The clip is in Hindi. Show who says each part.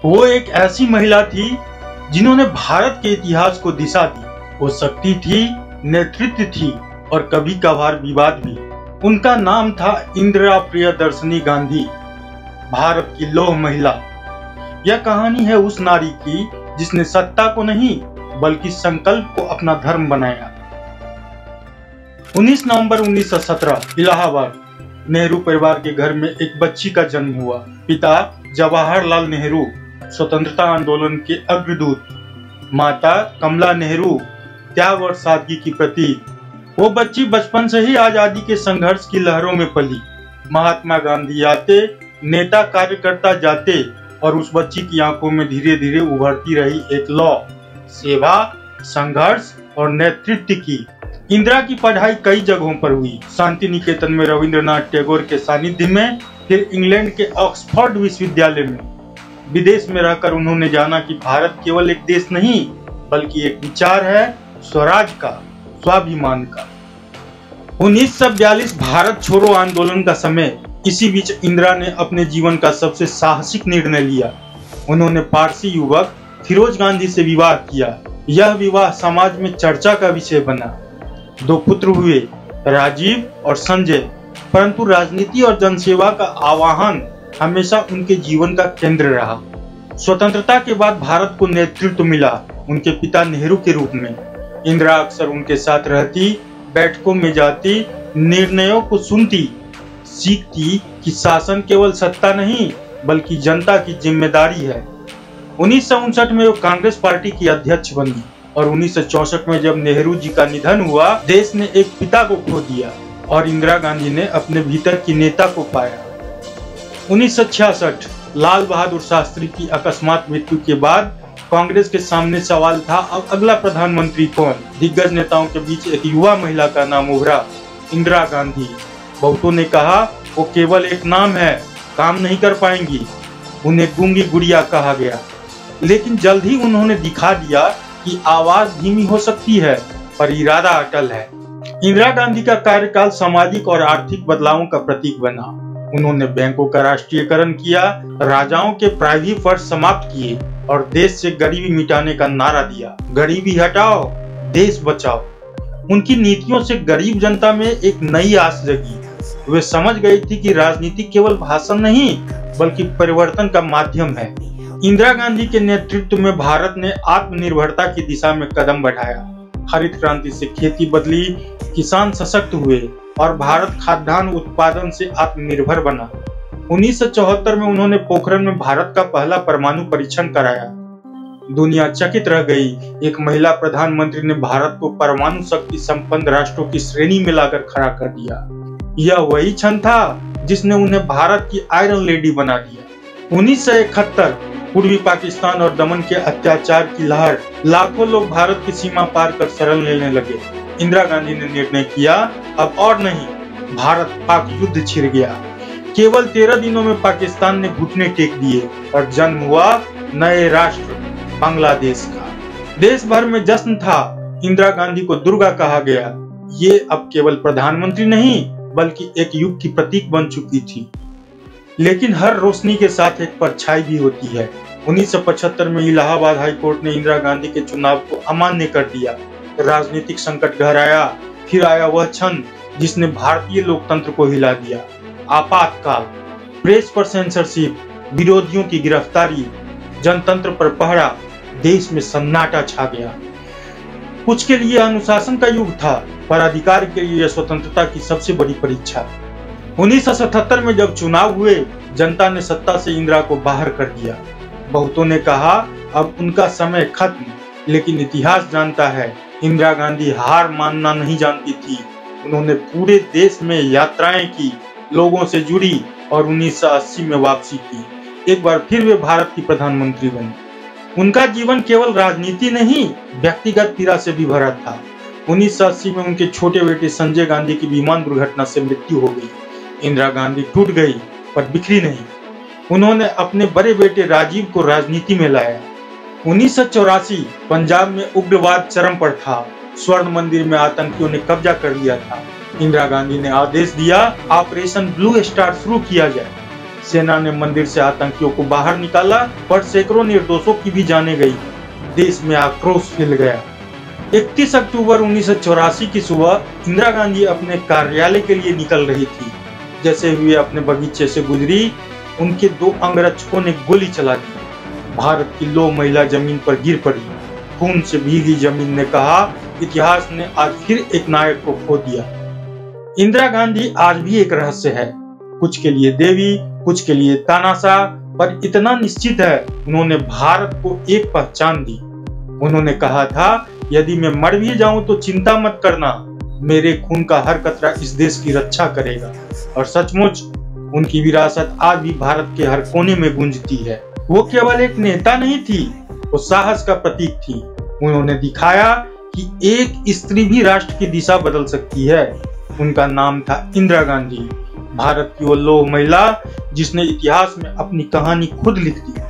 Speaker 1: वो एक ऐसी महिला थी जिन्होंने भारत के इतिहास को दिशा दी। वो शक्ति थी, नेतृत्व थी और कभी कभार विवाद भी। उनका नाम था इंदिरा प्रियदर्शनी गांधी, भारत की लौह महिला। यह कहानी है उस नारी की जिसने सत्ता को नहीं बल्कि संकल्प को अपना धर्म बनाया। 19 नवंबर 1917 इलाहाबाद नेहरू परिवार के घर में एक बच्ची का जन्म हुआ। पिता जवाहरलाल नेहरू स्वतंत्रता आंदोलन के अग्रदूत, माता कमला नेहरू त्याग और सादगी की प्रतीक। वो बच्ची बचपन से ही आजादी के संघर्ष की लहरों में पली। महात्मा गांधी आते, नेता कार्यकर्ता जाते और उस बच्ची की आंखों में धीरे धीरे उभरती रही एक लौ, सेवा, संघर्ष और नेतृत्व की। इंदिरा की पढ़ाई कई जगहों पर हुई। शांति निकेतन में रविंद्रनाथ टैगोर के सानिध्य में, फिर इंग्लैंड के ऑक्सफोर्ड विश्वविद्यालय में। विदेश में रहकर उन्होंने जाना कि भारत केवल एक देश नहीं बल्कि एक विचार है, स्वराज का, स्वाभिमान का। 1942 भारत छोड़ो आंदोलन का समय। इसी बीच इंदिरा ने अपने जीवन का सबसे साहसिक निर्णय लिया। उन्होंने पारसी युवक फिरोज गांधी से विवाह किया। यह विवाह समाज में चर्चा का विषय बना। 2 पुत्र हुए, राजीव और संजय। परंतु राजनीति और जनसेवा का आह्वान हमेशा उनके जीवन का केंद्र रहा। स्वतंत्रता के बाद भारत को नेतृत्व मिला उनके पिता नेहरू के रूप में। इंदिरा अक्सर उनके साथ रहती, बैठकों में जाती, निर्णयों को सुनती, सीखती कि शासन केवल सत्ता नहीं बल्कि जनता की जिम्मेदारी है। 1959 में वो कांग्रेस पार्टी की अध्यक्ष बनी और 1964 में जब नेहरू जी का निधन हुआ, देश ने एक पिता को खो दिया और इंदिरा गांधी ने अपने भीतर की नेता को पाया। 1966 लाल बहादुर शास्त्री की अकस्मात मृत्यु के बाद कांग्रेस के सामने सवाल था, अब अगला प्रधानमंत्री कौन। दिग्गज नेताओं के बीच एक युवा महिला का नाम उभरा, इंदिरा गांधी। बहुतों ने कहा वो केवल एक नाम है, काम नहीं कर पाएंगी, उन्हें गूंगी गुड़िया कहा गया। लेकिन जल्द ही उन्होंने दिखा दिया कि आवाज धीमी हो सकती है पर इरादा अटल है। इंदिरा गांधी का कार्यकाल सामाजिक और आर्थिक बदलावों का प्रतीक बना। उन्होंने बैंकों का राष्ट्रीयकरण किया, राजाओं के प्राइवेट फर्ज समाप्त किए और देश से गरीबी मिटाने का नारा दिया। गरीबी हटाओ, देश बचाओ। उनकी नीतियों से गरीब जनता में एक नई आस जगी। वे समझ गई थी कि राजनीति केवल भाषण नहीं बल्कि परिवर्तन का माध्यम है। इंदिरा गांधी के नेतृत्व में भारत ने आत्मनिर्भरता की दिशा में कदम बढ़ाया। हरित क्रांति से खेती बदली, किसान सशक्त हुए और भारत खाद्यान्न उत्पादन से आत्मनिर्भर बना। 1974 में उन्होंने पोखरण में भारत का पहला परमाणु परीक्षण कराया। दुनिया चकित रह गई। एक महिला प्रधानमंत्री ने भारत को परमाणु शक्ति संपन्न राष्ट्रों की श्रेणी में लाकर खड़ा कर दिया। यह वही क्षण था जिसने उन्हें भारत की आयरन लेडी बना दिया। 1971 पूर्वी पाकिस्तान और दमन के अत्याचार की लहर, लाखों लोग भारत की सीमा पार कर शरण लेने लगे। इंदिरा गांधी ने निर्णय किया, अब और नहीं, भारत पाक युद्ध छिड़ गया। केवल 13 दिनों में पाकिस्तान ने घुटने टेक दिए और जन्म हुआ नए राष्ट्र बांग्लादेश का। देश भर में जश्न था। इंदिरा गांधी को दुर्गा कहा गया। ये अब केवल प्रधानमंत्री नहीं बल्कि एक युग की प्रतीक बन चुकी थी। लेकिन हर रोशनी के साथ एक परछाई भी होती है। 1975 में इलाहाबाद हाई कोर्ट ने इंदिरा गांधी के चुनाव को अमान्य कर दिया। राजनीतिक संकट गहराया। फिर आया वह क्षण जिसने भारतीय लोकतंत्र को हिला दिया, आपातकाल। प्रेस पर सेंसरशिप, विरोधियों की गिरफ्तारी, जनतंत्र पर पहरा, देश में सन्नाटा छा गया। कुछ के लिए अनुशासन का युग था, पर अधिकार के लिए स्वतंत्रता की सबसे बड़ी परीक्षा। 1977 में जब चुनाव हुए, जनता ने सत्ता से इंदिरा को बाहर कर दिया। बहुतों ने कहा अब उनका समय खत्म, लेकिन इतिहास जानता है इंदिरा गांधी हार मानना नहीं जानती थी। उन्होंने पूरे देश में यात्राएं की, लोगों से जुड़ी और 1980 में वापसी की। एक बार फिर वे भारत की प्रधानमंत्री बनी। उनका जीवन केवल राजनीति नहीं, व्यक्तिगत पीड़ा से भी भरा था। 1980 में उनके छोटे बेटे संजय गांधी की विमान दुर्घटना से मृत्यु हो गई। इंदिरा गांधी टूट गई पर बिखरी नहीं। उन्होंने अपने बड़े बेटे राजीव को राजनीति में लाया। 1984 पंजाब में उग्रवाद चरम पर था। स्वर्ण मंदिर में आतंकियों ने कब्जा कर लिया था। इंदिरा गांधी ने आदेश दिया ऑपरेशन ब्लू स्टार शुरू किया जाए। सेना ने मंदिर से आतंकियों को बाहर निकाला, पर सैकड़ों निर्दोषों की भी जानें गई। देश में आक्रोश फैल गया। 31 अक्टूबर 1984 की सुबह इंदिरा गांधी अपने कार्यालय के लिए निकल रही थी। जैसे हुए अपने बगीचे से गुजरी, उनके 2 अंगरक्षकों ने गोली चला दी। भारत की लौह महिला जमीन पर गिर पड़ी। खून से भीगी जमीन ने कहा, इतिहास ने आज फिर एक नायक को खो दिया। इंदिरा गांधी आज भी एक रहस्य है, कुछ के लिए देवी, कुछ के लिए तानाशाह, पर इतना निश्चित है, उन्होंने भारत को एक पहचान दी। उन्होंने कहा था, यदि मैं मर भी जाऊं तो चिंता मत करना, मेरे खून का हर कतरा इस देश की रक्षा करेगा। और सचमुच उनकी विरासत आज भी भारत के हर कोने में गूंजती है। वो केवल एक नेता नहीं थी, वो साहस का प्रतीक थी। उन्होंने दिखाया कि एक स्त्री भी राष्ट्र की दिशा बदल सकती है। उनका नाम था इंदिरा गांधी, भारत की वो लौह महिला जिसने इतिहास में अपनी कहानी खुद लिख दी।